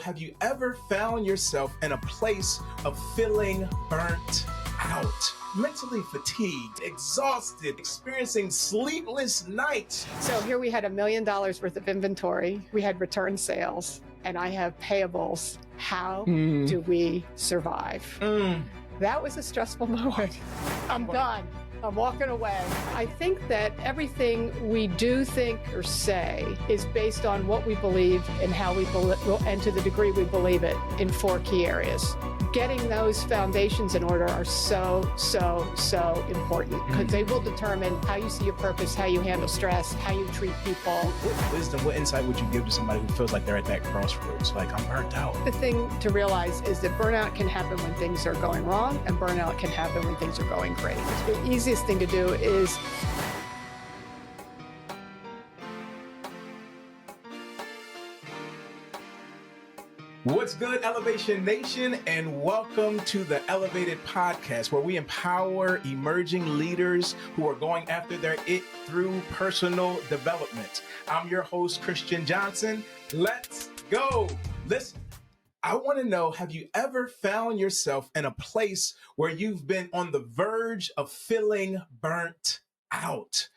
Have you ever found yourself in a place of feeling burnt out, mentally fatigued, exhausted, experiencing sleepless nights? So here we had $1 million worth of inventory. We had return sales, and I have payables. How do we survive? That was a stressful moment. I'm done. I'm walking away. I think that everything we do, think, or say is based on what we believe and how we believe, and to the degree we believe it in 4 key areas. Getting those foundations in order are so important because they will determine how you see your purpose, how you handle stress, how you treat people. What wisdom, what insight would you give to somebody who feels like they're at that crossroads? Like, I'm burnt out. The thing to realize is that burnout can happen when things are going wrong, and burnout can happen when things are going great. The easiest thing to do is What's good, Elevation Nation, and welcome to the Elevated Podcast, where we empower emerging leaders who are going after their it through personal development. I'm your host, Christian Johnson. Let's go. Listen, I want to know, have you ever found yourself in a place where you've been on the verge of feeling burnt out?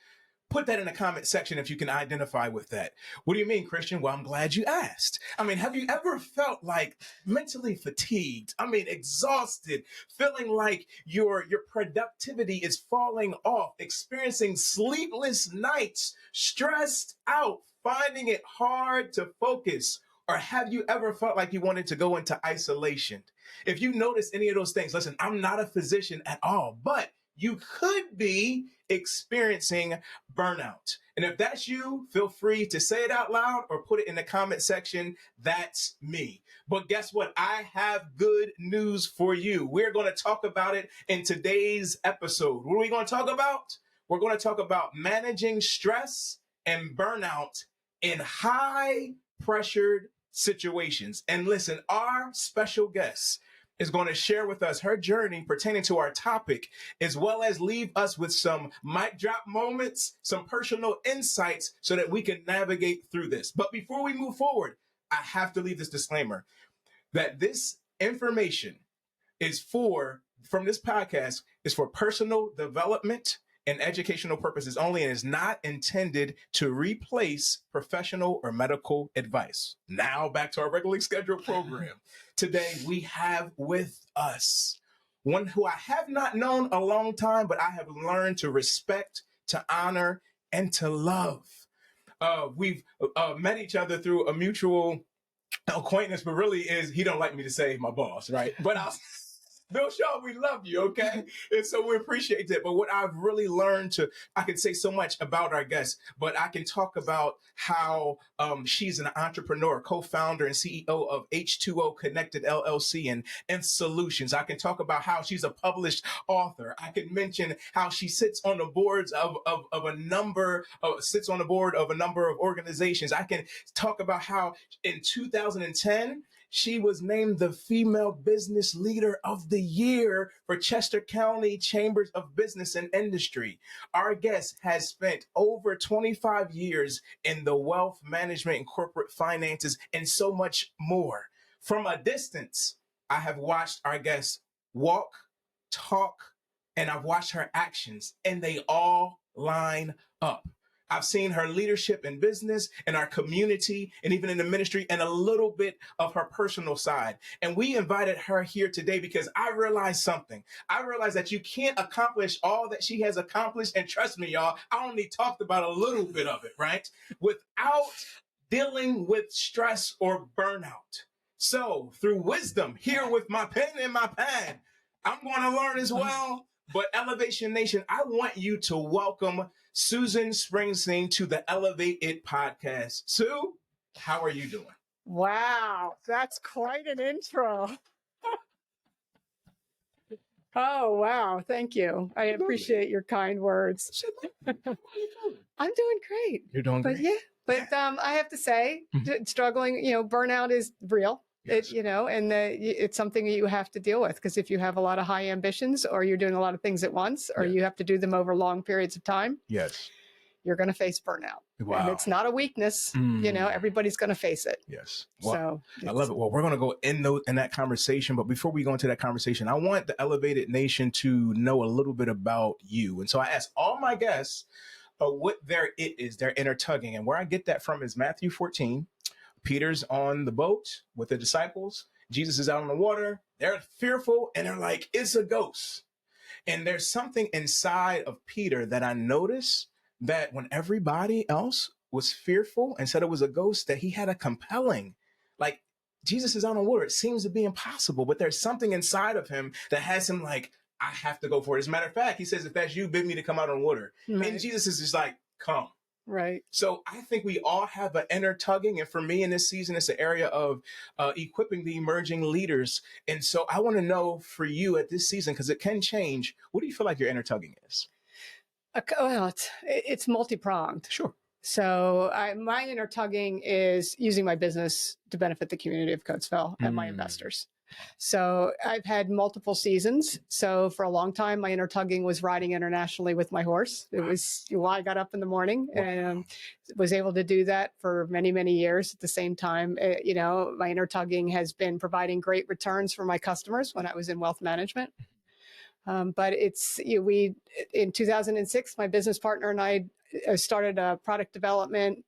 Put that in the comment section if you can identify with that. What do you mean, Christian? Well, I'm glad you asked. I mean, have you ever felt like mentally fatigued? I mean, exhausted, feeling like your productivity is falling off, experiencing sleepless nights, stressed out, finding it hard to focus? Or have you ever felt like you wanted to go into isolation? If you notice any of those things, listen, I'm not a physician at all, but you could be experiencing burnout. And if that's you, feel free to say it out loud or put it in the comment section. That's me. But guess what? I have good news for you. We're going to talk about it in today's episode. What are we going to talk about? We're going to talk about managing stress and burnout in high pressured situations. And listen, our special guest is going to share with us her journey pertaining to our topic, as well as leave us with some mic drop moments, some personal insights so that we can navigate through this. But before we move forward, I have to leave this disclaimer that this information from this podcast is for personal development and educational purposes only, and is not intended to replace professional or medical advice. Now back to our regularly scheduled program. Today we have with us one who I have not known a long time, but I have learned to respect, to honor, and to love. We've met each other through a mutual acquaintance, but really he don't like me to say my boss, right? But Bill Shaw, we love you, okay? And so we appreciate that. But what I've really learned I can say so much about our guest, but I can talk about how she's an entrepreneur, co-founder and CEO of H2O Connected LLC and Solutions. I can talk about how she's a published author. I can mention how she sits on the boards of a number of organizations. I can talk about how in 2010, she was named the Female Business Leader of the Year for Chester County Chambers of Business and Industry. Our guest has spent over 25 years in the wealth management and corporate finances and so much more. From a distance, I have watched our guest walk, talk, and I've watched her actions, and they all line up. I've seen her leadership in business, in our community, and even in the ministry, and a little bit of her personal side. And we invited her here today because I realized something. I realized that you can't accomplish all that she has accomplished. And trust me, y'all, I only talked about a little bit of it, right? Without dealing with stress or burnout. So through wisdom, here with my pen and my pad, I'm going to learn as well. But Elevation Nation, I want you to welcome Susan Springsteen to the Elevate It podcast. Sue, how are you doing? Wow, that's quite an intro. Oh, wow. Thank you. I appreciate your kind words. I'm doing great. You're doing great. But I have to say, struggling, burnout is real. Yes. It's something that you have to deal with, because if you have a lot of high ambitions, or you're doing a lot of things at once, or you have to do them over long periods of time. Yes. you're going to face burnout. Wow. And it's not a weakness. Everybody's going to face it. Yes. Well, So I love it. Well, we're going to go in that conversation. But before we go into that conversation, I want the Elevated Nation to know a little bit about you. And so I asked all my guests what their it is, their inner tugging. And where I get that from is Matthew 14. Peter's on the boat with the disciples. Jesus is out on the water. They're fearful and they're like, it's a ghost. And there's something inside of Peter that I noticed that when everybody else was fearful and said it was a ghost, that he had a compelling, like, Jesus is out on water. It seems to be impossible, but there's something inside of him that has him like, I have to go for it. As a matter of fact, he says, if that's you, bid me to come out on water. Right. And Jesus is just like, come. Right. So I think we all have an inner tugging. And for me in this season, it's an area of equipping the emerging leaders. And so I want to know for you at this season, because it can change, what do you feel like your inner tugging is? Well, it's multi-pronged. Sure. So my inner tugging is using my business to benefit the community of Coatesville and my investors. So I've had multiple seasons. So for a long time, my inner tugging was riding internationally with my horse. It was why I got up in the morning and was able to do that for many, many years. At the same time, my inner tugging has been providing great returns for my customers when I was in wealth management. But in 2006, my business partner and I started a product development,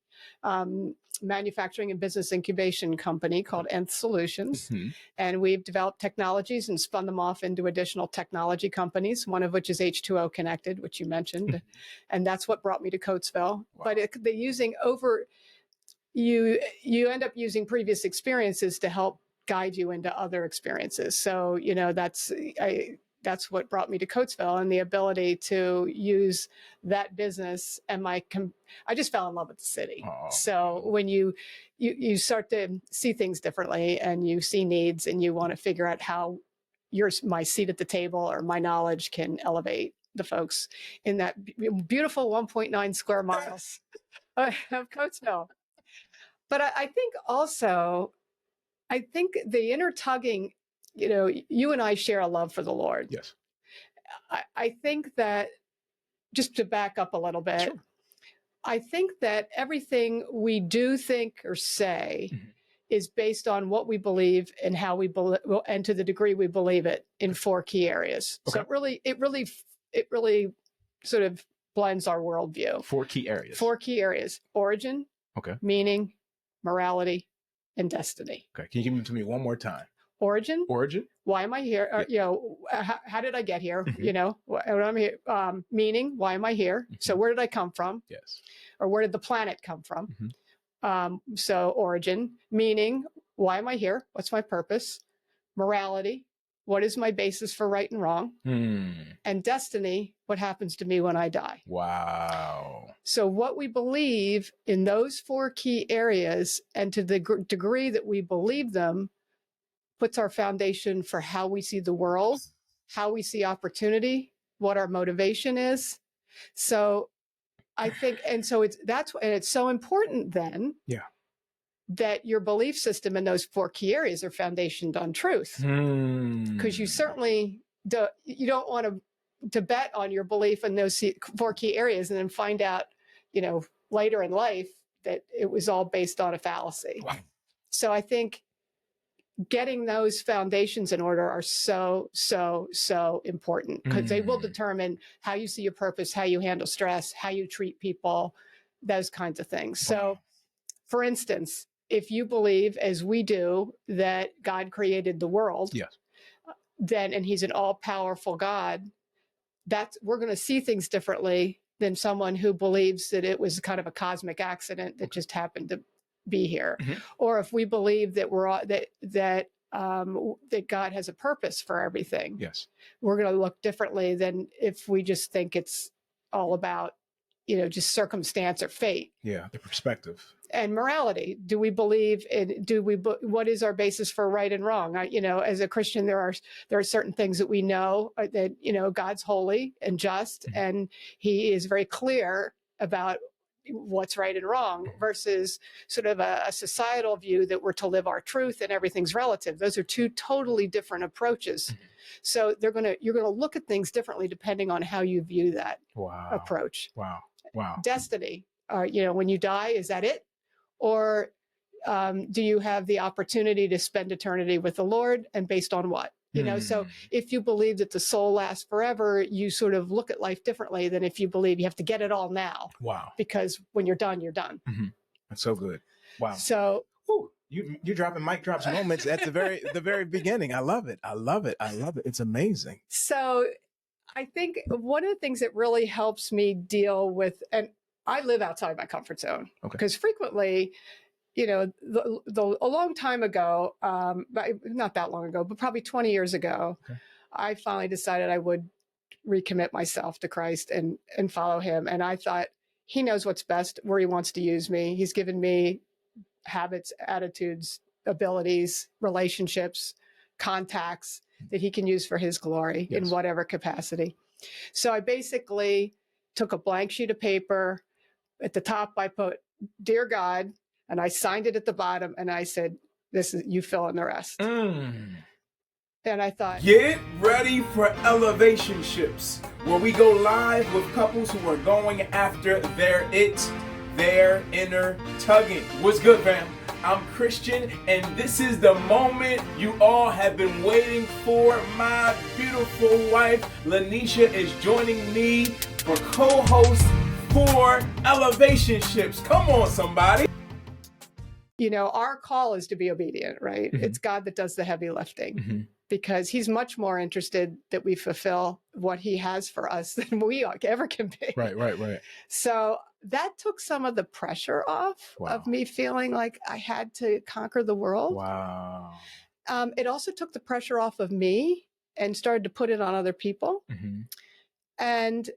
manufacturing and business incubation company called Nth Solutions. Mm-hmm. And we've developed technologies and spun them off into additional technology companies, one of which is H2O Connected, which you mentioned. And that's what brought me to Coatesville. Wow. But you end up using previous experiences to help guide you into other experiences. So, that's what brought me to Coatesville, and the ability to use that business and I just fell in love with the city. Oh. So when you start to see things differently and you see needs and you want to figure out how my seat at the table or my knowledge can elevate the folks in that beautiful 1.9 square miles of Coatesville. But I think also, the inner tugging, you and I share a love for the Lord. Yes. I think that, just to back up a little bit, sure. I think that everything we do, think, or say is based on what we believe and how we believe, and to the degree we believe it in 4 key areas. Okay. So it really sort of blends our worldview. 4 key areas. 4 key areas: origin, okay, meaning, morality, and destiny. Okay, can you give them to me one more time? Origin. Why am I here? Yeah. How did I get here? What I'm here. Meaning, why am I here? So where did I come from? Yes. Or where did the planet come from? So origin, meaning, why am I here? What's my purpose? Morality, what is my basis for right and wrong? And destiny, what happens to me when I die? Wow. So what we believe in those 4 key areas, and to the degree that we believe them, puts our foundation for how we see the world, how we see opportunity, what our motivation is. So I think, and so it's so important then, that your belief system in those 4 key areas are foundationed on truth. Because you certainly you don't want to bet on your belief in those 4 key areas and then find out, later in life that it was all based on a fallacy. Wow. So I think getting those foundations in order are so, so, so important, because they will determine how you see your purpose, how you handle stress, how you treat people, those kinds of things. Wow. So, for instance, if you believe, as we do, that God created the world, yes, and he's an all-powerful God, we're going to see things differently than someone who believes that it was kind of a cosmic accident that just happened to be here. Or if we believe that that God has a purpose for everything, yes, we're going to look differently than if we just think it's all about, just circumstance or fate. Yeah, the perspective. And morality. Do we believe in? What is our basis for right and wrong? As a Christian, there are certain things that we know that God's holy and just, and He is very clear about what's right and wrong, versus sort of a societal view that we're to live our truth and everything's relative. Those are 2 totally different approaches. So you're going to look at things differently depending on how you view that approach. Wow. Wow. destiny? When you die, is that it? Or do you have the opportunity to spend eternity with the Lord, and based on what? So if you believe that the soul lasts forever, you sort of look at life differently than if you believe you have to get it all now. Wow. Because when you're done, you're done. Mm-hmm. That's so good. Wow. So you're dropping mic drops moments at the very beginning. I love it. It's amazing. So I think one of the things that really helps me deal with, and I live outside my comfort zone, because frequently, a long time ago, not that long ago, but probably 20 years ago, I finally decided I would recommit myself to Christ and follow him. And I thought, he knows what's best, where he wants to use me. He's given me habits, attitudes, abilities, relationships, contacts that he can use for his glory in whatever capacity. So I basically took a blank sheet of paper. At the top, I put, "Dear God," and I signed it at the bottom, and I said, "This is, you fill in the rest." And I thought, get ready for Elevation Ships, where we go live with couples who are going after their inner tugging. What's good, fam? I'm Christian, and this is the moment you all have been waiting for. My beautiful wife, Lanisha, is joining me for co-host for Elevation Ships. Come on, somebody. Our call is to be obedient, right? It's God that does the heavy lifting, because he's much more interested that we fulfill what he has for us than we ever can be. Right. So that took some of the pressure off of me feeling like I had to conquer the world. Wow. It also took the pressure off of me and started to put it on other people. And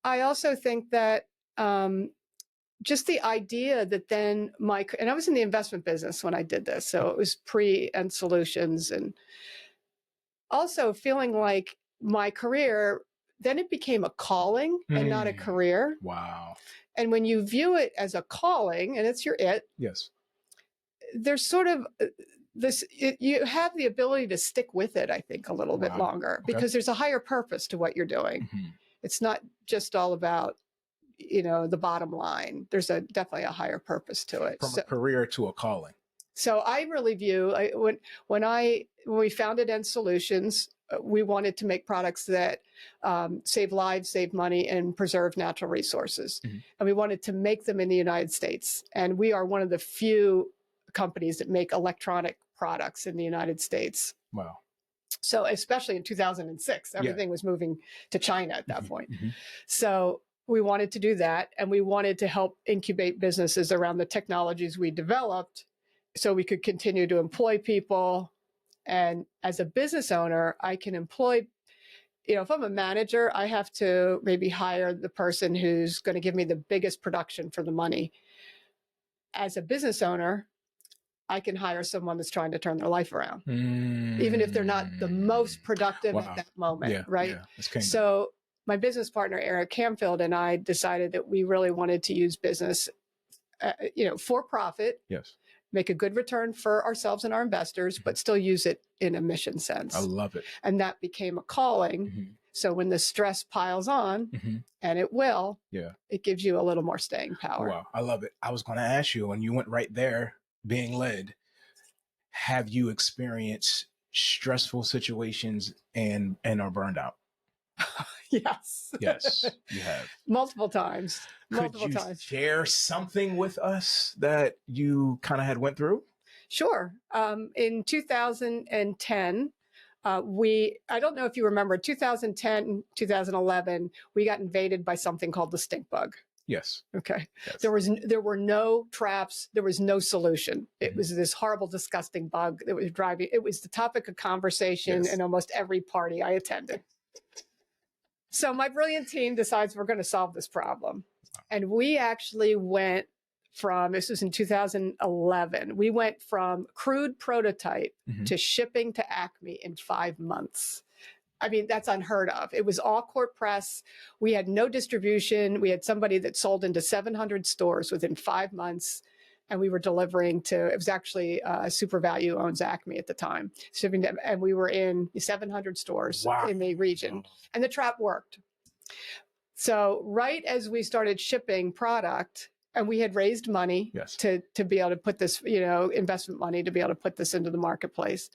I also think that just the idea that then and I was in the investment business when I did this, so it was pre-End Solutions, and also feeling like my career, then it became a calling and not a career. Wow. And when you view it as a calling, and it's your yes, there's sort of you have the ability to stick with it, I think, a little bit longer, because there's a higher purpose to what you're doing. It's not just all about the bottom line. There's definitely a higher purpose to it. From a career to a calling. So I really view, when we founded End Solutions, we wanted to make products that save lives, save money, and preserve natural resources. And we wanted to make them in the United States. And we are one of the few companies that make electronic products in the United States. Wow. So especially in 2006, everything was moving to China at that point. So we wanted to do that, and we wanted to help incubate businesses around the technologies we developed so we could continue to employ people. And as a business owner, I can employ, if I'm a manager, I have to maybe hire the person who's going to give me the biggest production for the money. As a business owner, I can hire someone that's trying to turn their life around, even if they're not the most productive at that moment, right? Yeah, so my business partner, Eric Camfield, and I decided that we really wanted to use business, for profit. Yes. Make a good return for ourselves and our investors, but still use it in a mission sense. I love it. And that became a calling. So when the stress piles on, and it will, it gives you a little more staying power. Wow. I love it. I was going to ask you, and you went right there, being led. Have you experienced stressful situations and are burned out? Yes. Yes, you have. Multiple times. Could you share something with us that you kind of had went through? Sure. In 2010, I don't know if you remember, 2010, 2011, we got invaded by something called the stink bug. Yes. Okay. Yes. There were no traps. There was no solution. It was this horrible, disgusting bug that was driving. It was the topic of conversation in almost every party I attended. So my brilliant team decides we're going to solve this problem. And we actually went from, this was in 2011, we went from crude prototype to shipping to Acme in 5 months. I mean, that's unheard of. It was all court press. We had no distribution. We had somebody that sold into 700 stores within 5 months. And we were delivering to, it was actually Super Value owns Acme at the time. And we were in 700 stores in the region. And the trap worked. So right as we started shipping product, and we had raised money to be able to put this, investment money to be able to put this into the marketplace.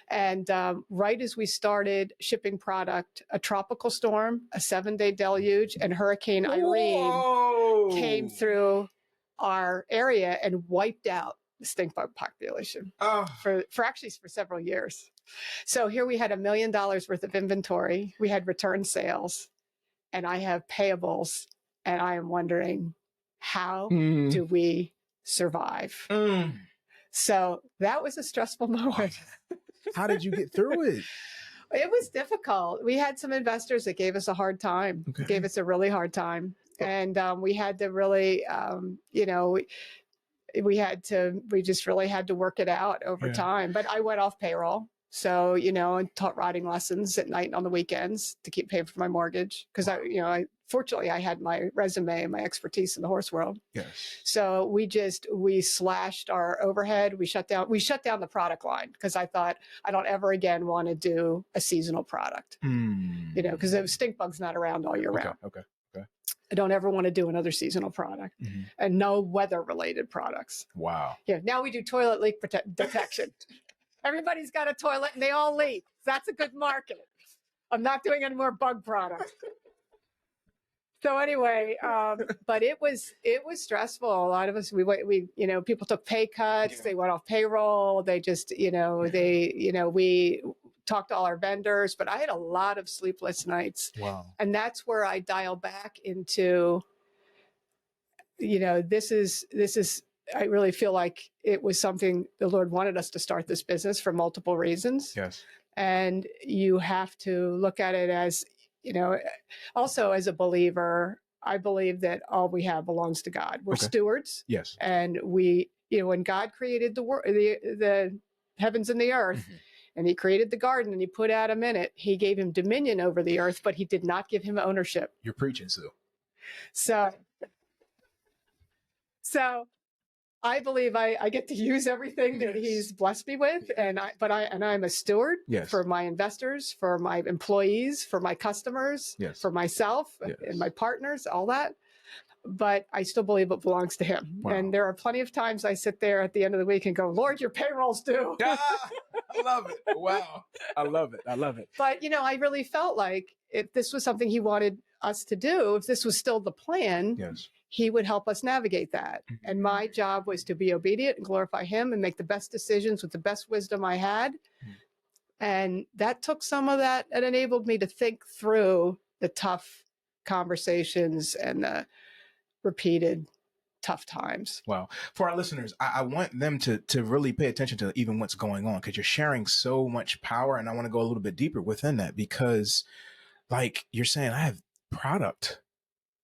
And right as we started shipping product, a tropical storm, a 7-day deluge, and Hurricane Irene came through our area and wiped out the stink bug population for several years. So here we had $1 million worth of inventory. We had return sales, and I have payables, and I am wondering, how do we survive? So that was a stressful moment. How did you get through it? It was difficult. We had some investors that gave us a hard time, gave us a really hard time. And we had to really, we just really had to work it out over time. But I went off payroll. So, and taught writing lessons at night and on the weekends to keep paying for my mortgage. Because fortunately I had my resume and my expertise in the horse world. Yes. So we slashed our overhead. We shut down the product line because I thought I don't ever again want to do a seasonal product. Because the stink bug's not around all year round. Okay. I don't ever want to do another seasonal product and no weather related products. Wow. Yeah. Now we do toilet leak detection. Everybody's got a toilet and they all leak. That's a good market. I'm not doing any more bug products. So anyway, but it was stressful. A lot of us, we people took pay cuts. They went off payroll. They just, we talked to all our vendors, but I had a lot of sleepless nights. Wow. And that's where I dial back into, this is, I really feel like it was something the Lord wanted us to start this business for multiple reasons. Yes. And you have to look at it as, also as a believer, I believe that all we have belongs to God. We're stewards. Yes. And we, when God created the heavens and the earth, and he created the garden and he put Adam in it, he gave him dominion over the earth, but he did not give him ownership. You're preaching, Sue. So I believe I get to use everything that he's blessed me with, and I'm a steward for my investors, for my employees, for my customers, for myself and my partners, all that. But I still believe it belongs to him. Wow. And there are plenty of times I sit there at the end of the week and go, Lord, your payroll's due. I love it. Wow. I love it. But, I really felt like if this was something he wanted us to do, if this was still the plan, he would help us navigate that. And my job was to be obedient and glorify him and make the best decisions with the best wisdom I had. And that took some of that and enabled me to think through the tough conversations and the repeated tough times. Wow. For our listeners, I want them to really pay attention to even what's going on, because you're sharing so much power. And I want to go a little bit deeper within that, because like you're saying, I have product,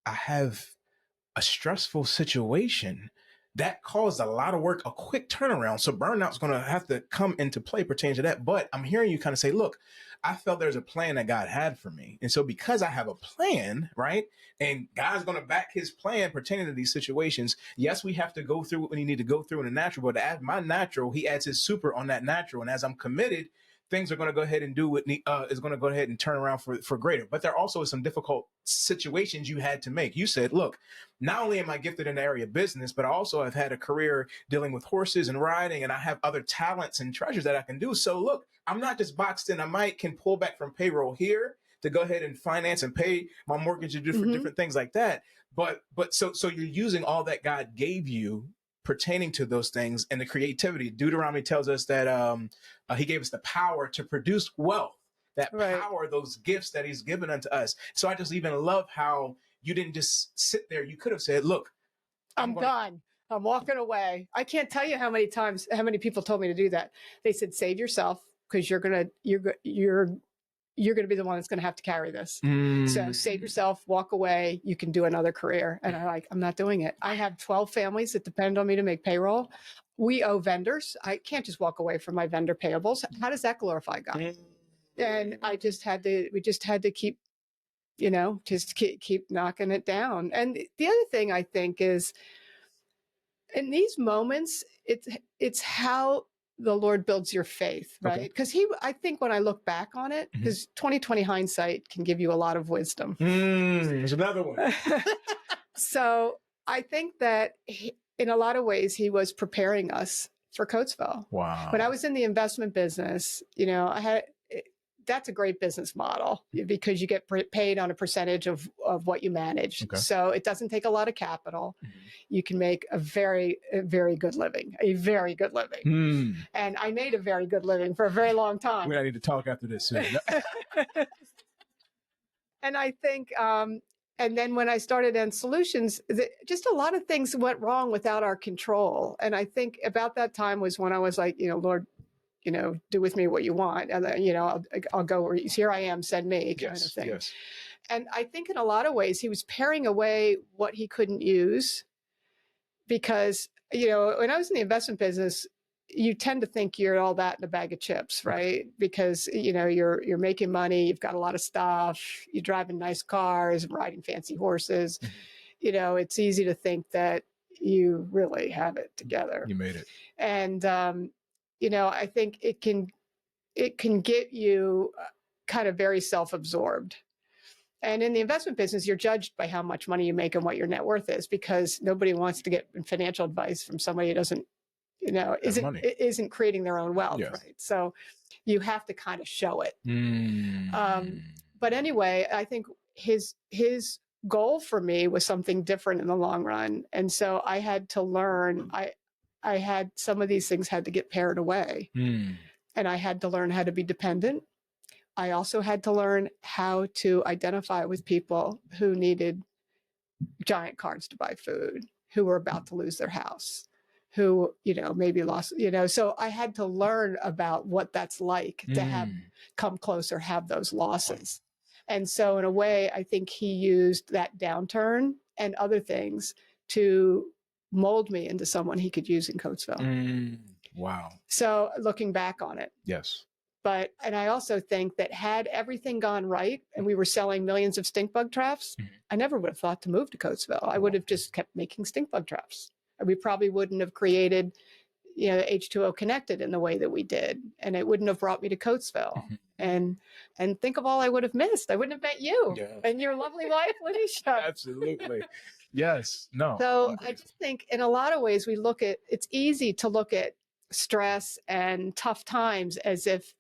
I have a stressful situation that caused a lot of work, a quick turnaround. So burnout's going to have to come into play pertaining to that. But I'm hearing you kind of say, look, I felt there's a plan that God had for me. And so because I have a plan, right, and God's going to back his plan pertaining to these situations, yes, we have to go through what we need to go through in the natural, but to add my natural, he adds his super on that natural. And as I'm committed, things are going to go ahead and do what is going to go ahead and turn around for greater. But there also is some difficult situations you had to make. You said, look, not only am I gifted in the area of business, but also I've had a career dealing with horses and riding, and I have other talents and treasures that I can do. So look, I'm not just boxed in. I can pull back from payroll here to go ahead and finance and pay my mortgage and different things like that. But so you're using all that God gave you pertaining to those things and the creativity. Deuteronomy tells us that he gave us the power to produce wealth, that power, those gifts that he's given unto us. So I just even love how you didn't just sit there. You could have said, look, I'm done. I'm walking away. I can't tell you how many people told me to do that. They said, save yourself, because you're going to be the one that's going to have to carry this. So save yourself, walk away. You can do another career. And I'm not doing it. I have 12 families that depend on me to make payroll. We owe vendors. I can't just walk away from my vendor payables. How does that glorify God? And we just had to keep, keep knocking it down. And the other thing I think is, in these moments, it's how the Lord builds your faith, right? Okay. Because I think when I look back on it, because 2020 hindsight can give you a lot of wisdom. There's another one. So I think that in a lot of ways, he was preparing us for Coatesville. Wow. When I was in the investment business, that's a great business model because you get paid on a percentage of what you manage. Okay. So it doesn't take a lot of capital. You can make a very good living. And I made a very good living for a very long time. We need to talk after this soon. And I think, and then when I started in solutions, just a lot of things went wrong without our control. And I think about that time was when I was like, Lord, do with me what you want. And I'll go where here I am, send me kind of thing. Yes. And I think in a lot of ways, he was paring away what he couldn't use because, when I was in the investment business, you tend to think you're all that in a bag of chips, right? Because, you're making money, you've got a lot of stuff, you're driving nice cars, riding fancy horses. It's easy to think that you really have it together. You made it. And, I think it can get you kind of very self-absorbed. And in the investment business, you're judged by how much money you make and what your net worth is, because nobody wants to get financial advice from somebody who doesn't, isn't creating their own wealth, Yes. right? So you have to kind of show it. But anyway, I think his goal for me was something different in the long run. And so I had to learn, I had some of these things had to get pared away. And I had to learn how to be dependent. I also had to learn how to identify with people who needed giant cards to buy food, who were about to lose their house, who, maybe lost, so I had to learn about what that's like to have come closer, have those losses. And so in a way, I think he used that downturn and other things to mold me into someone he could use in Coatesville. Wow. So looking back on it. Yes. And I also think that had everything gone right and we were selling millions of stink bug traps, I never would have thought to move to Coatesville. I would have just kept making stink bug traps. We probably wouldn't have created, H2O Connected in the way that we did. And it wouldn't have brought me to Coatesville. And think of all I would have missed. I wouldn't have met you and your lovely wife, Lanisha. Absolutely. Yes. No. So I just think in a lot of ways it's easy to look at stress and tough times as if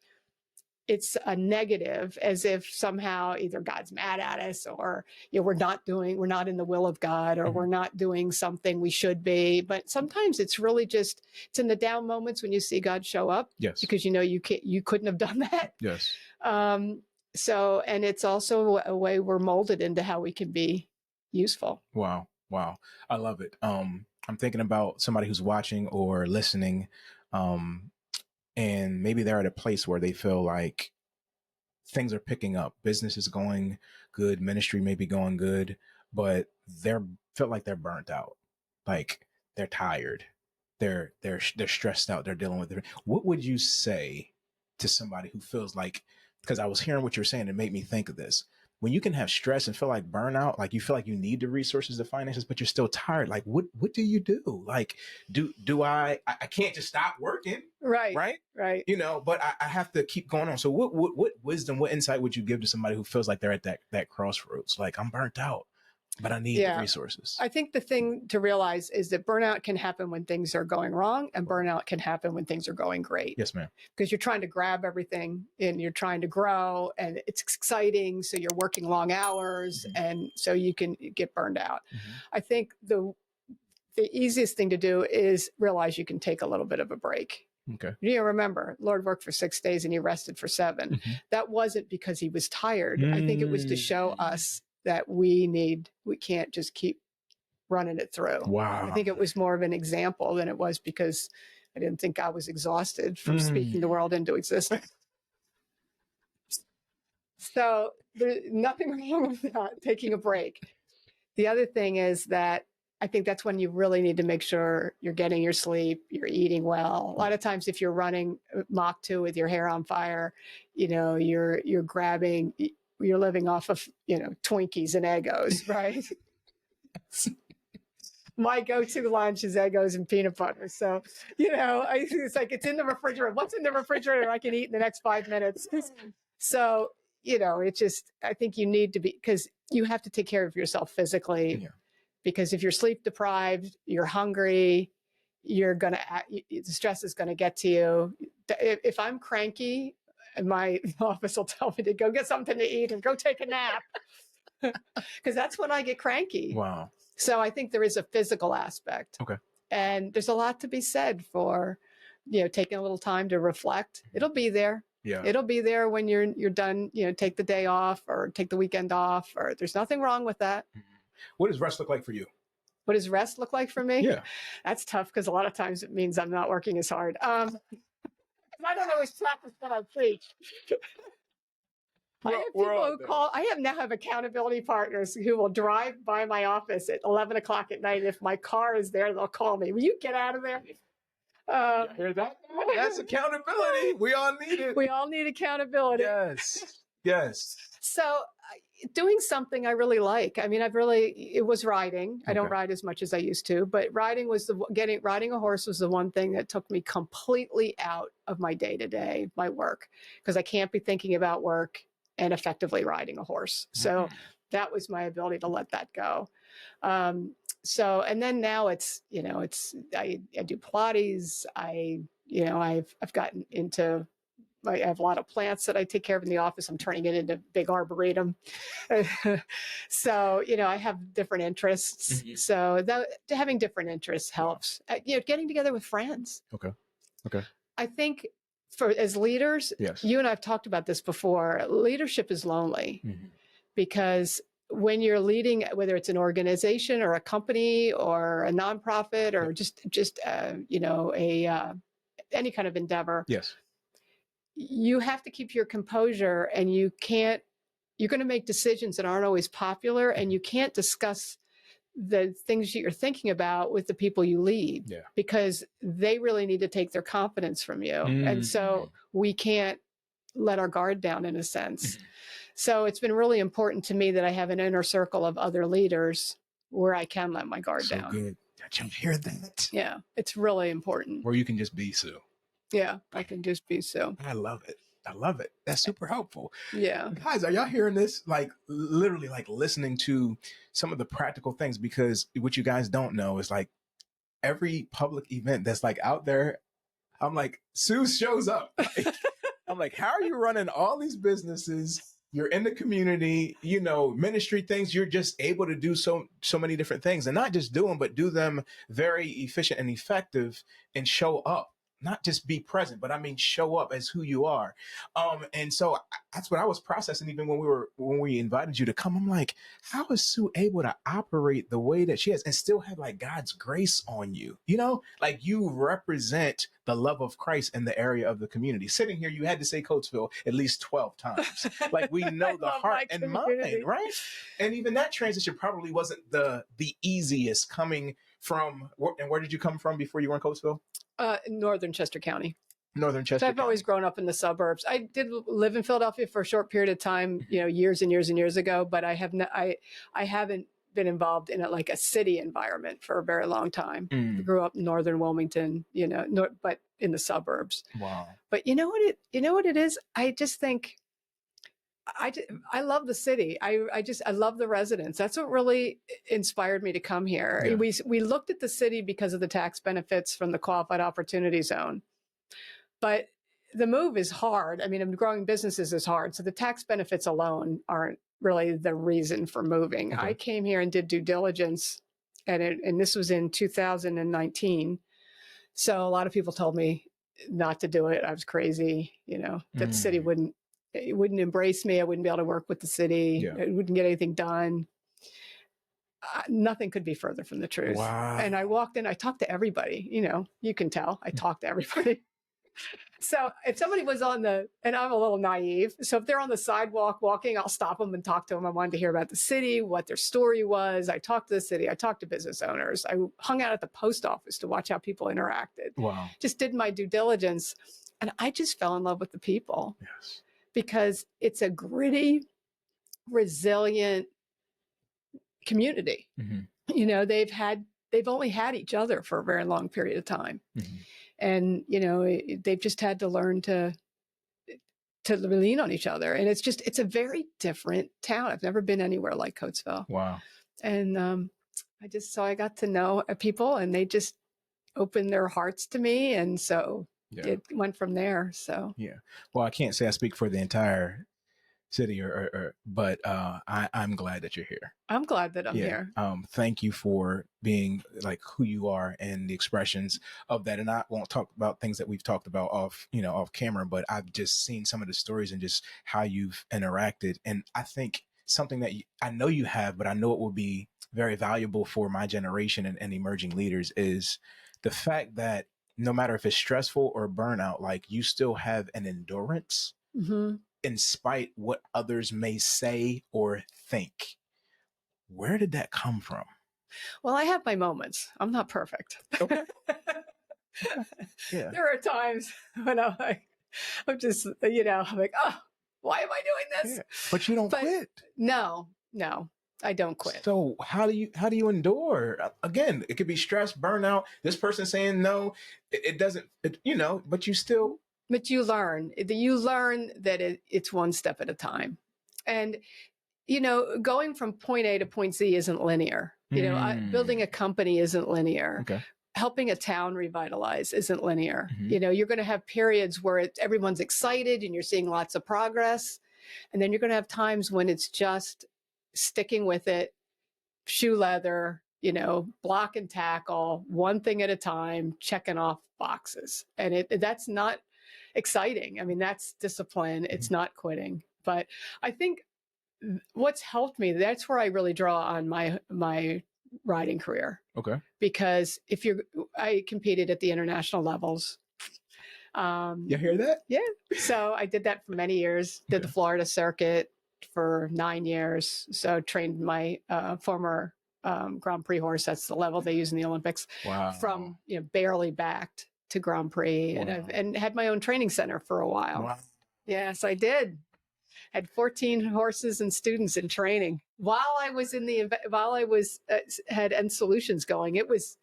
it's a negative, as if somehow either God's mad at us or we're not in the will of God, or we're not doing something we should be. But sometimes it's really just, it's in the down moments when you see God show up. Yes. Because you couldn't have done that. Yes. So, and it's also a way we're molded into how we can be useful. Wow. I love it. I'm thinking about somebody who's watching or listening, and maybe they're at a place where they feel like things are picking up, business is going good, ministry may be going good, but feel like they're burnt out, like they're tired, they're stressed out, they're dealing with it. What would you say to somebody who feels like, because I was hearing what you're saying, it made me think of this. When you can have stress and feel like burnout, like you feel like you need the resources, the finances, but you're still tired. Like, what do you do? Like, do I can't just stop working. Right. But I have to keep going on. So what wisdom, what insight would you give to somebody who feels like they're at that crossroads? Like, I'm burnt out, but I need the resources. I think the thing to realize is that burnout can happen when things are going wrong, and burnout can happen when things are going great. Yes, ma'am. Because you're trying to grab everything and you're trying to grow and it's exciting. So you're working long hours and so you can get burned out. I think the easiest thing to do is realize you can take a little bit of a break. Okay. Remember, Lord worked for 6 days and he rested for 7. That wasn't because he was tired. I think it was to show us that we can't just keep running it through. Wow. I think it was more of an example than it was because I didn't think I was exhausted from speaking the world into existence. So there's nothing wrong with that, taking a break. The other thing is that I think that's when you really need to make sure you're getting your sleep, you're eating well. A lot of times if you're running Mach 2 with your hair on fire, you're living off of, Twinkies and Eggos, right? My go-to lunch is Eggos and peanut butter. So, it's like it's in the refrigerator. What's in the refrigerator I can eat in the next 5 minutes? So, I think you need to be, because you have to take care of yourself physically. Yeah. Because if you're sleep deprived, you're hungry, the stress is going to get to you. If I'm cranky, my office will tell me to go get something to eat and go take a nap. Because that's when I get cranky. Wow. So I think there is a physical aspect. Okay. And there's a lot to be said for, taking a little time to reflect. It'll be there. Yeah. It'll be there when you're done, take the day off or take the weekend off, or there's nothing wrong with that. What does rest look like for you? What does rest look like for me? Yeah. That's tough because a lot of times it means I'm not working as hard. I don't always practice what I preach. I have people who call. Now have accountability partners who will drive by my office at 11 o'clock at night. If my car is there, they'll call me. Will you get out of there? Hear that? That's accountability. We all need it. We all need accountability. Yes. So doing something I really like. I mean, it was riding. I don't ride as much as I used to, but riding a horse was the one thing that took me completely out of my day-to-day, my work, because I can't be thinking about work and effectively riding a horse. So that was my ability to let that go. And then now I do Pilates. I've gotten into, I have a lot of plants that I take care of in the office. I'm turning it into big arboretum. So, I have different interests. Mm-hmm. So having different interests helps. Getting together with friends. Okay. I think as leaders, yes. You and I've talked about this before, leadership is lonely because when you're leading, whether it's an organization or a company or a nonprofit or just any kind of endeavor. Yes. You have to keep your composure, and you're going to make decisions that aren't always popular, and you can't discuss the things you're thinking about with the people you lead because they really need to take their confidence from you. And so we can't let our guard down in a sense. So it's been really important to me that I have an inner circle of other leaders where I can let my guard down. Good. Did you hear that? Yeah, it's really important. Where you can just be Sue. Yeah, I can just be Sue. I love it. That's super helpful. Yeah. Guys, are y'all hearing this? Like literally like listening to some of the practical things, because what you guys don't know is like every public event that's like out there, I'm like, Sue shows up. I'm like, how are you running all these businesses? You're in the community, ministry things. You're just able to do so many different things, and not just do them, but do them very efficient and effective and show up. Not just be present, but I mean, show up as who you are. And so that's what I was processing even when we invited you to come. I'm like, how is Sue able to operate the way that she has and still have like God's grace on you? Like you represent the love of Christ in the area of the community. Sitting here, you had to say Coatesville at least 12 times. Like we know the heart and mind, right? And even that transition probably wasn't the easiest coming from, and where did you come from before you were in Coatesville? Northern Chester County. Northern Chester. So I've always grown up in the suburbs. I did live in Philadelphia for a short period of time, years and years and years ago, but I haven't been involved in a city environment for a very long time. I grew up in northern Wilmington, but in the suburbs. Wow. But you know what it is? I just think I love the city. I love the residents. That's what really inspired me to come here. Yeah. We looked at the city because of the tax benefits from the qualified opportunity zone, but the move is hard. I mean, growing businesses is hard. So the tax benefits alone aren't really the reason for moving. Okay. I came here and did due diligence, and this was in 2019. So a lot of people told me not to do it. I was crazy, that the city wouldn't embrace me. I wouldn't be able to work with the city. Yeah. I wouldn't get anything done. Nothing could be further from the truth. Wow. And I walked in, I talked to everybody, you can tell I talked to everybody. So if somebody was and I'm a little naive. So if they're on the sidewalk walking, I'll stop them and talk to them. I wanted to hear about the city, what their story was. I talked to the city. I talked to business owners. I hung out at the post office to watch how people interacted. Wow. Just did my due diligence. And I just fell in love with the people. Yes. Because it's a gritty, resilient community. Mm-hmm. They've had they've only had each other for a very long period of time. Mm-hmm. And, they've just had to learn to lean on each other. And it's a very different town. I've never been anywhere like Coatesville. Wow. And I got to know people, and they just opened their hearts to me. And so it went from there. So, yeah. Well, I can't say I speak for the entire city but I'm glad that you're here. I'm glad that I'm here. Thank you for being like who you are and the expressions of that. And I won't talk about things that we've talked about off camera, but I've just seen some of the stories and just how you've interacted. And I think something that I know you have, but I know it will be very valuable for my generation and emerging leaders is the fact that no matter if it's stressful or burnout, like you still have an endurance. Mm-hmm. In spite what others may say or think. Where did that come from? Well, I have my moments. I'm not perfect. Okay. Yeah. There are times when I'm just, I'm like, oh, why am I doing this? Yeah. But you don't quit. No, I don't quit. So how do you endure? Again, it could be stress, burnout, this person saying no, it doesn't, but you still. But you learn that it's one step at a time. And, going from point A to point Z isn't linear. Building a company isn't linear. Okay. Helping a town revitalize isn't linear. Mm-hmm. You're going to have periods where everyone's excited and you're seeing lots of progress. And then you're going to have times when it's just sticking with it, shoe leather, block and tackle, one thing at a time, checking off boxes. And that's not exciting. I mean, that's discipline. It's not quitting. But I think what's helped me, that's where I really draw on my riding career. Okay. Because I competed at the international levels. You hear that? Yeah. So I did that for many years, did the Florida circuit for 9 years. So trained my former Grand Prix horse. That's the level they use in the Olympics. Wow. From, barely backed to Grand Prix. Wow. And had my own training center for a while. Wow. Yes, I did. Had 14 horses and students in training while I was had End Solutions going. It was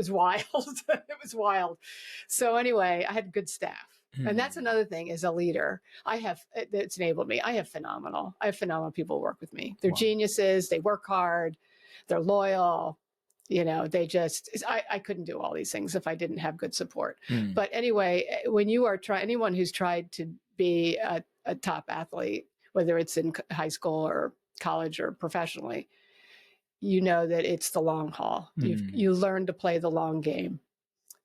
wild. It was wild. So anyway, I had good staff. And that's another thing as a leader. It's enabled me. I have phenomenal people who work with me. They're geniuses. They work hard. They're loyal. I couldn't do all these things if I didn't have good support. But anyway, when you are anyone who's tried to be a top athlete, whether it's in high school or college or professionally, you know that it's the long haul. You learn to play the long game,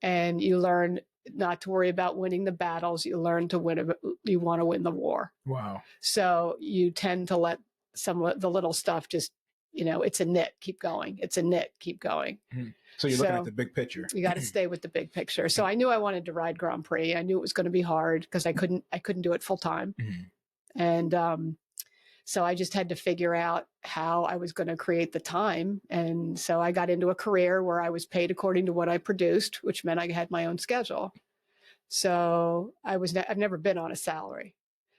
and you learn not to worry about winning the battles. You learn to you want to win the war. Wow. So you tend to let some of the little stuff just, it's a nit, keep going. It's a nit, keep going. So you're looking at the big picture. You got to stay with the big picture. So I knew I wanted to ride Grand Prix. I knew it was going to be hard because I couldn't do it full time. And so I just had to figure out how I was going to create the time. And so I got into a career where I was paid according to what I produced, which meant I had my own schedule. So I've never been on a salary.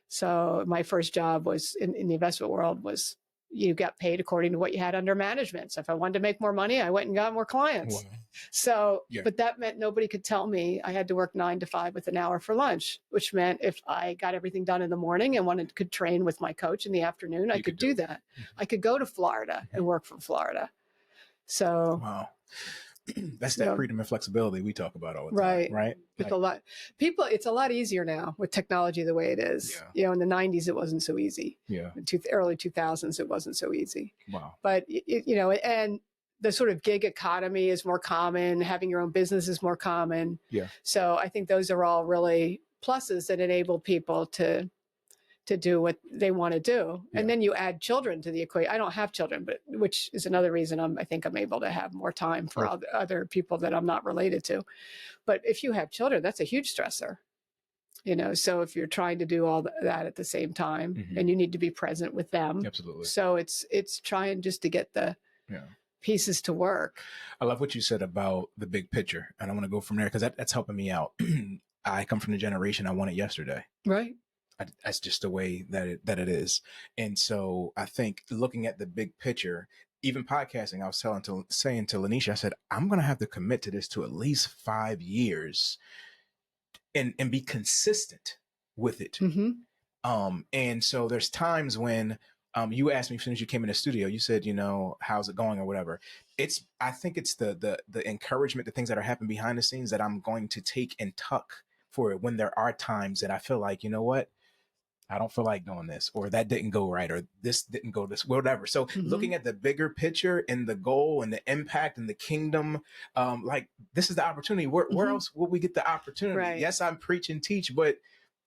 So my first job was in the investment world was you got paid according to what you had under management. So if I wanted to make more money, I went and got more clients. Wow. So, but that meant nobody could tell me I had to work 9 to 5 with an hour for lunch, which meant if I got everything done in the morning and could train with my coach in the afternoon, I could do that. I could go to Florida and work from Florida. So, wow. That's that freedom and flexibility we talk about all the time, right? It's a lot easier now with technology the way it is. In the 90s, it wasn't so easy. In early 2000s, it wasn't so easy. Wow. But, and the sort of gig economy is more common. Having your own business is more common. Yeah. So I think those are all really pluses that enable people to do what they want to do. And then you add children to the equation. I don't have children, but which is another reason I think I'm able to have more time for other people that I'm not related to. But if you have children, that's a huge stressor. So if you're trying to do all that at the same time and you need to be present with them. Absolutely. So it's trying just to get the pieces to work. I love what you said about the big picture. And I want to go from there because that's helping me out. I come from the generation I want it yesterday. Right. That's just the way that it is. And so I think looking at the big picture, even podcasting, I was saying to Lanisha, I said, I'm going to have to commit to this to at least 5 years and be consistent with it. And so there's times when you asked me as soon as you came in the studio, you said, how's it going or whatever. I think it's the encouragement, the things that are happening behind the scenes that I'm going to take and tuck for it when there are times that I feel like, you know what? I don't feel like doing this, or that didn't go right, or this didn't go this, whatever. So looking at the bigger picture and the goal and the impact and the kingdom, like this is the opportunity. Where else will we get the opportunity? Right. Yes, I'm preach and teach, but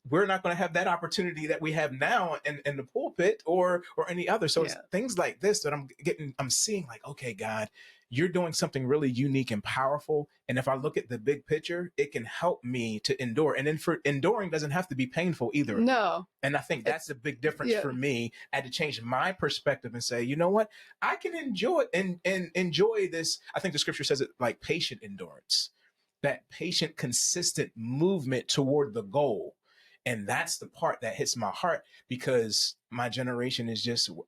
we're not going to have that opportunity that we have now in the pulpit or any other. So it's things like this that I'm seeing like, okay, God, you're doing something really unique and powerful. And if I look at the big picture, it can help me to endure. And then for enduring doesn't have to be painful either. No. And I think that's a big difference for me. I had to change my perspective and say, you know what, I can enjoy and enjoy this. I think the scripture says it like patient endurance, that patient, consistent movement toward the goal. And that's the part that hits my heart because my generation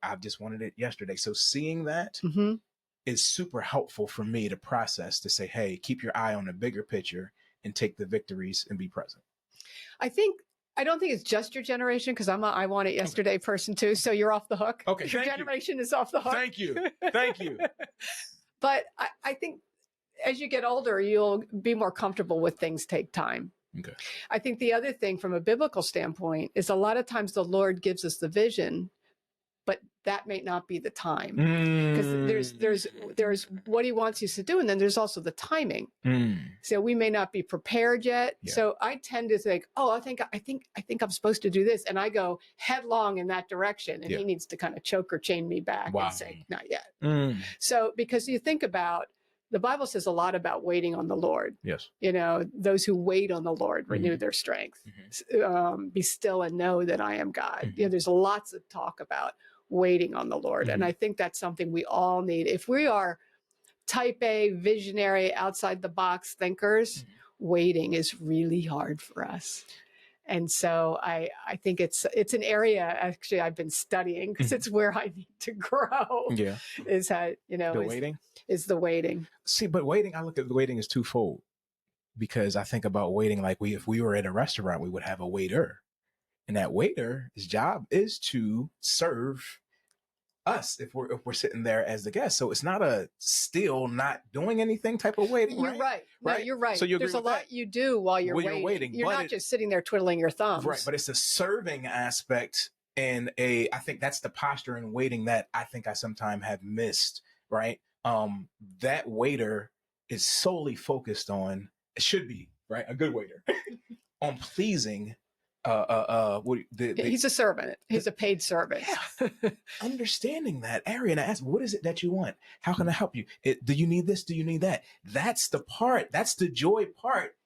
I've just wanted it yesterday. So seeing that is super helpful for me to process, to say, hey, keep your eye on the bigger picture and take the victories and be present. I don't think it's just your generation because I'm a I want it yesterday person too. So you're off the hook. Okay. Your generation is off the hook. Thank you. Thank you. But I think as you get older, you'll be more comfortable with things take time. Okay. I think the other thing from a biblical standpoint is a lot of times the Lord gives us the vision, but that may not be the time because there's what he wants you to do. And then there's also the timing. So we may not be prepared yet. Yeah. So I tend to think, I think I'm supposed to do this. And I go headlong in that direction. And he needs to kind of choke or chain me back and say, not yet. So because you think about, the Bible says a lot about waiting on the Lord. Yes. Those who wait on the Lord renew their strength. Be still and know that I am God. There's lots of talk about waiting on the Lord. And I think that's something we all need. If we are type A, visionary, outside the box thinkers, waiting is really hard for us. And so I think it's an area actually I've been studying because it's where I need to grow. Yeah. Is how, waiting? Is the waiting. See, but waiting, I look at the waiting as twofold because I think about waiting like if we were in a restaurant, we would have a waiter. And that waiter, his job is to serve us if we're sitting there as the guest. So it's not a still not doing anything type of waiting. You're right. No, you're right. So there's a lot you do while you're waiting. You're not just sitting there twiddling your thumbs. Right. But it's a serving aspect. And I think that's the posture and waiting that I think I sometimes have missed. Right. That waiter is solely focused on, it should be, right, a good waiter, on pleasing he's a servant. He's a paid servant. Yeah. Understanding that area. And I ask, what is it that you want? How can I help you? Do you need this? Do you need that? That's the part. That's the joy part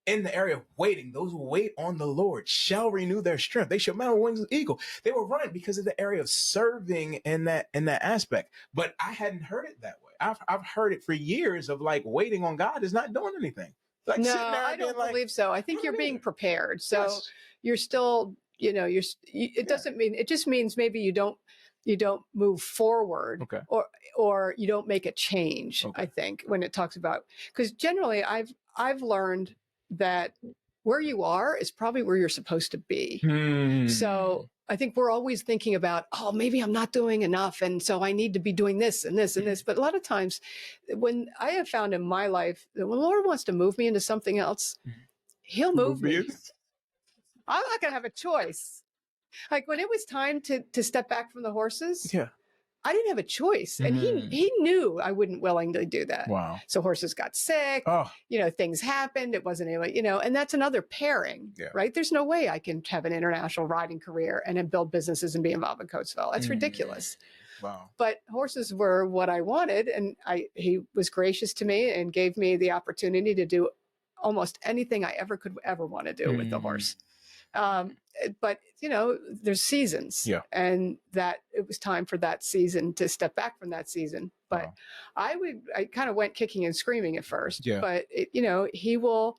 in the area of waiting. Those who wait on the Lord shall renew their strength. They shall mount on wings of eagle. They will run because of the area of serving in that aspect. But I hadn't heard it that way. I've heard it for years of like waiting on God is not doing anything. Like no, I don't believe so. I think you're being prepared. So you're still, it doesn't mean, it just means maybe you don't move forward or you don't make a change. I think when it talks about, because generally I've learned that where you are is probably where you're supposed to be. So I think we're always thinking about, maybe I'm not doing enough. And so I need to be doing this and this and this. But a lot of times when I have found in my life that when the Lord wants to move me into something else, he'll move me. I'm not going to have a choice. Like when it was time to step back from the horses, I didn't have a choice. And he knew I wouldn't willingly do that. Wow. So horses got sick, things happened. It wasn't anyway, and that's another pairing, right? There's no way I can have an international riding career and then build businesses and be involved in Coatesville. That's ridiculous. Wow. But horses were what I wanted. And he was gracious to me and gave me the opportunity to do almost anything I could ever want to do with the horse. But there's seasons and that it was time for that season to step back from that season. But I kind of went kicking and screaming at first, but he will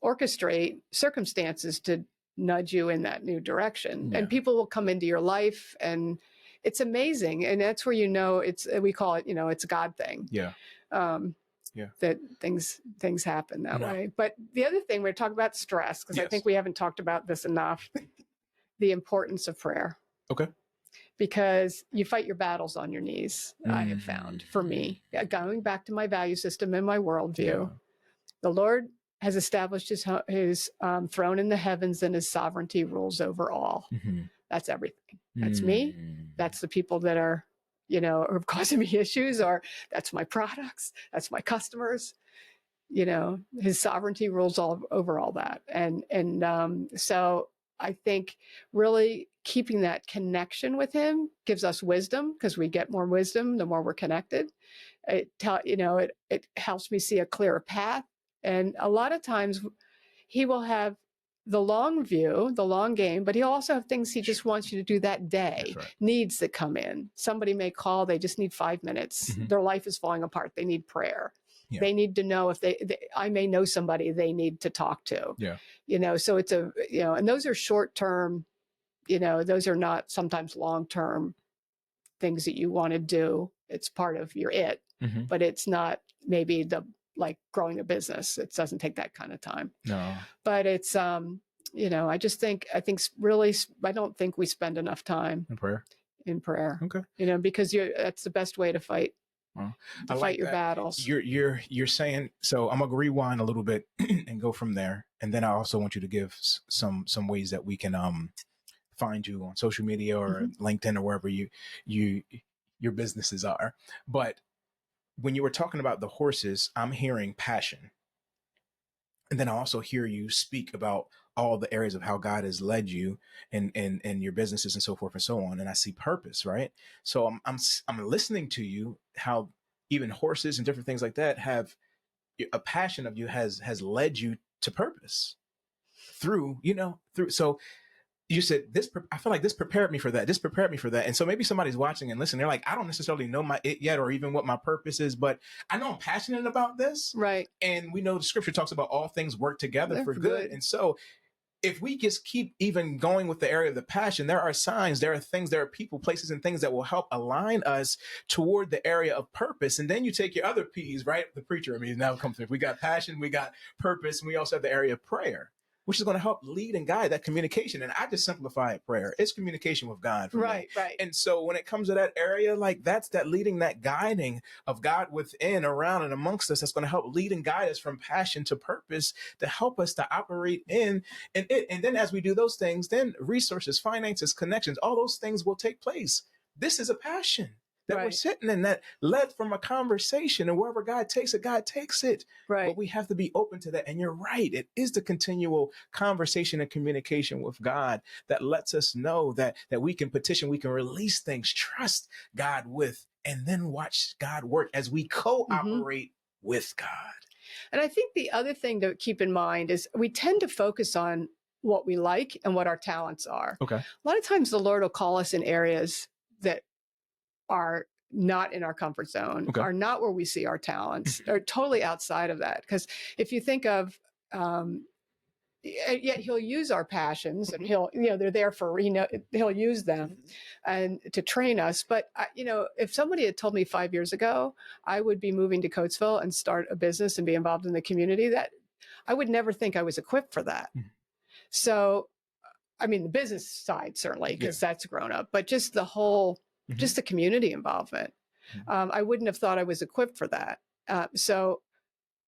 orchestrate circumstances to nudge you in that new direction and people will come into your life and it's amazing. And that's where, we call it, it's a God thing. Yeah. Yeah. That things happen that way. But the other thing, we're talking about stress, because I think we haven't talked about this enough, the importance of prayer. Okay. Because you fight your battles on your knees, I have found, for me, going back to my value system and my worldview. The Lord has established his throne in the heavens, and his sovereignty rules over all. That's everything. That's me. That's the people that are, are causing me issues, or that's my products. That's my customers. His sovereignty rules all over all that. And so I think really keeping that connection with him gives us wisdom, because we get more wisdom the more we're connected. It helps me see a clearer path. And a lot of times he will have the long view, the long game, but he'll also have things he just wants you to do that day, needs that come in. Somebody may call, they just need 5 minutes. Their life is falling apart. They need prayer. They need to know if I may know somebody they need to talk to. So it's and those are short-term, those are not sometimes long-term things that you want to do. It's part of your but it's not maybe like growing a business. It doesn't take that kind of time. No. But it's, I think really, I don't think we spend enough time in prayer. Okay. Because that's the best way to fight. To fight your battles. You're saying, so I'm gonna rewind a little bit and go from there. And then I also want you to give some ways that we can find you on social media or LinkedIn or wherever your businesses are. But when you were talking about the horses, I'm hearing passion. And then I also hear you speak about all the areas of how God has led you and your businesses and so forth and so on. And I see purpose, right? So I'm listening to you, how even horses and different things like that have a passion of you has led you to purpose through. So you said this, I feel like this prepared me for that. This prepared me for that. And so maybe somebody's watching and listening. They're like, I don't necessarily know my it yet, or even what my purpose is, but I know I'm passionate about this. Right. And we know the scripture talks about all things work together for good. And so if we just keep even going with the area of the passion, there are signs, there are things, there are people, places, and things that will help align us toward the area of purpose. And then you take your other P's, right? The preacher, now comes through. We got passion, we got purpose, and we also have the area of prayer, which is going to help lead and guide that communication. And I just simplify it, prayer. It's communication with God. Right. And so when it comes to that area, like that's that leading, that guiding of God within, around, and amongst us, that's going to help lead and guide us from passion to purpose to help us to operate in it. And then as we do those things, then resources, finances, connections, all those things will take place. This is a passion that we're sitting in, that led from a conversation, and wherever God takes it, God takes it. Right. But we have to be open to that. And you're right. It is the continual conversation and communication with God that lets us know that we can petition, we can release things, trust God with, and then watch God work as we cooperate with God. And I think the other thing to keep in mind is we tend to focus on what we like and what our talents are. Okay. A lot of times the Lord will call us in areas that are not in our comfort zone, are not where we see our talents, are totally outside of that. Because if you think of, yet he'll use our passions, and they're there for, he'll use them and to train us. But, if somebody had told me 5 years ago, I would be moving to Coatesville and start a business and be involved in the community, that I would never think I was equipped for that. So, the business side, certainly, because that's grown up, but just the whole, just the community involvement. I wouldn't have thought I was equipped for that. So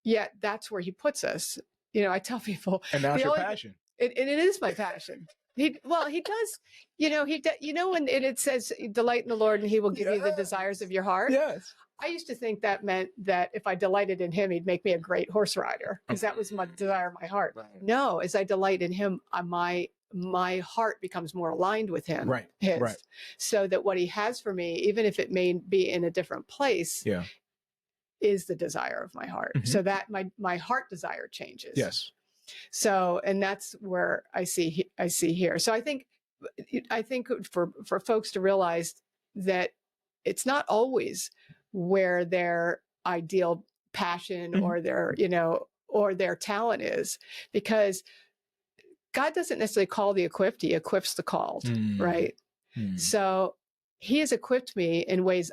yet that's where he puts us. I tell people. And that's your passion. It is my passion. He does, when it says delight in the Lord and he will give you the desires of your heart. Yes. I used to think that meant that if I delighted in him, he'd make me a great horse rider, because that was my desire of my heart. Right. No, as I delight in him, my heart becomes more aligned with him. Right. So that what he has for me, even if it may be in a different place, is the desire of my heart. So that my heart desire changes. Yes. So, and that's where I see here. So I think for folks to realize that it's not always where their ideal passion or their talent is, because God doesn't necessarily call the equipped, he equips the called, right? So he has equipped me in ways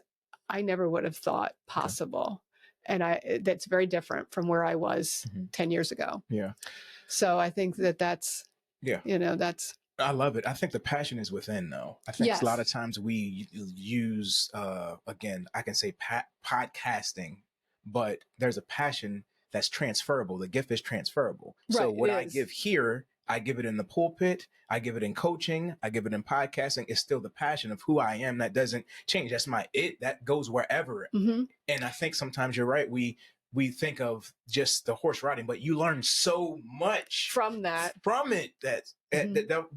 I never would have thought possible. And that's very different from where I was 10 years ago. Yeah. So I think that's, that's. I love it. I think the passion is within, though. I think a lot of times we use, again, I can say podcasting, but there's a passion that's transferable. The gift is transferable. Right, so what I give here, I give it in the pulpit, I give it in coaching, I give it in podcasting. It's still the passion of who I am. That doesn't change. That's my it. That goes wherever. And I think sometimes you're right. We think of just the horse riding, but you learn so much from it that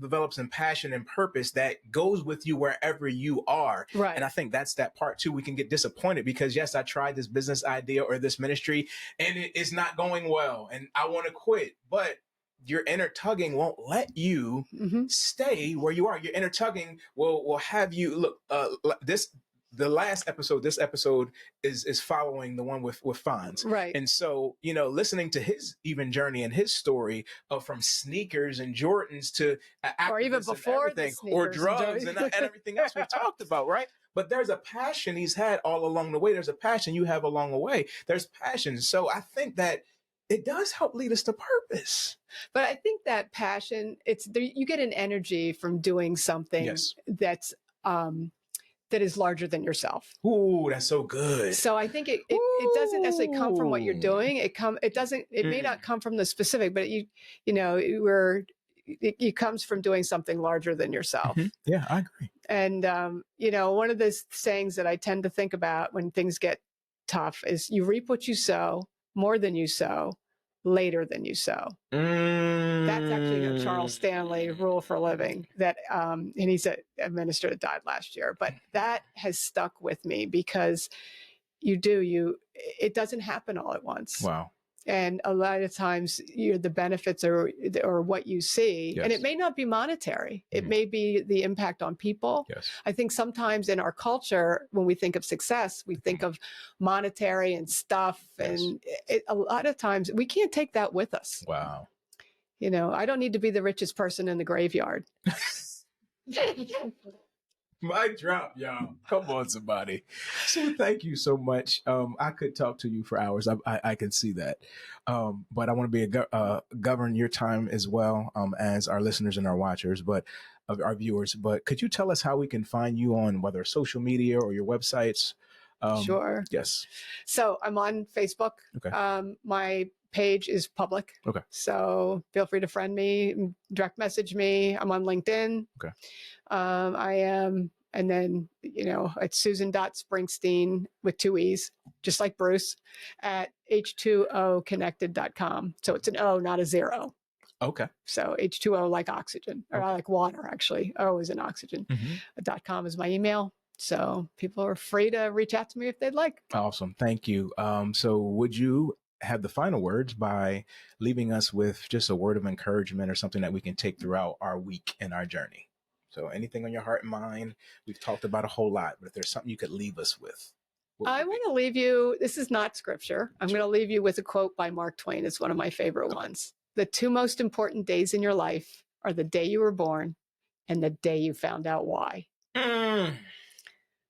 develops in passion and purpose that goes with you wherever you are. Right. And I think that's that part too. We can get disappointed because yes, I tried this business idea or this ministry and it is not going well and I want to quit, but your inner tugging won't let you stay where you are. Your inner tugging will have you look, this episode is following the one with Fonz. Right. And so, listening to his even journey and his story of from sneakers and Jordans to or even before or drugs and everything else we've talked about, right? But there's a passion he's had all along the way. There's a passion you have along the way. There's passion. So I think that it does help lead us to purpose. But I think that passion, you get an energy from doing something that's that is larger than yourself. Ooh, that's so good. So I think it doesn't necessarily come from what you're doing. It may not come from the specific, but it comes from doing something larger than yourself. Yeah, I agree. And one of the sayings that I tend to think about when things get tough is you reap what you sow, more than you sow, later than you sow. That's actually a Charles Stanley rule for living that, and he's a minister that died last year, but that has stuck with me because it doesn't happen all at once. Wow. And a lot of times the benefits or what you see, and it may not be monetary. It may be the impact on people. Yes. I think sometimes in our culture, when we think of success, we think of monetary and stuff. Yes. And a lot of times we can't take that with us. Wow. I don't need to be the richest person in the graveyard. Mic drop, y'all. Come on, somebody. So thank you so much. I could talk to you for hours. I can see that. But I want to govern your time as well as our listeners and our watchers, but of our viewers. But could you tell us how we can find you on whether social media or your websites? Sure. Yes. So I'm on Facebook. Okay. My page is public. Okay. So feel free to friend me, direct message me. I'm on LinkedIn. Okay. I am, and then, it's Susan.Springsteen with 2 E's, just like Bruce, at h2oconnected.com. So it's an O, not a 0. Okay. So H2O like oxygen, or like water, actually. O is an oxygen. .com is my email. So people are free to reach out to me if they'd like. Awesome. Thank you. So would you have the final words by leaving us with just a word of encouragement or something that we can take throughout our week and our journey? So anything on your heart and mind, we've talked about a whole lot, but if there's something you could leave us with. I want to leave you, this is not scripture. I'm going to leave you with a quote by Mark Twain. It's one of my favorite ones. The 2 most important days in your life are the day you were born and the day you found out why.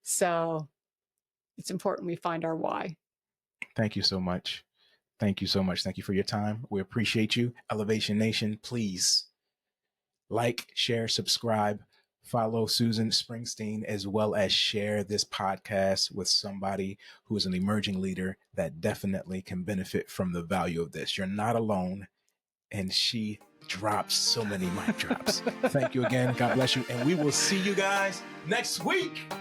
So it's important we find our why. Thank you so much. Thank you so much. Thank you for your time. We appreciate you. Elevation Nation, please like, share, subscribe, follow Susan Springsteen, as well as share this podcast with somebody who is an emerging leader that definitely can benefit from the value of this. You're not alone. And she drops so many mic drops. Thank you again. God bless you. And we will see you guys next week.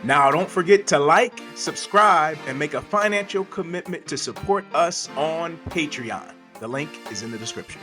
Now, don't forget to like, subscribe, and make a financial commitment to support us on Patreon. The link is in the description.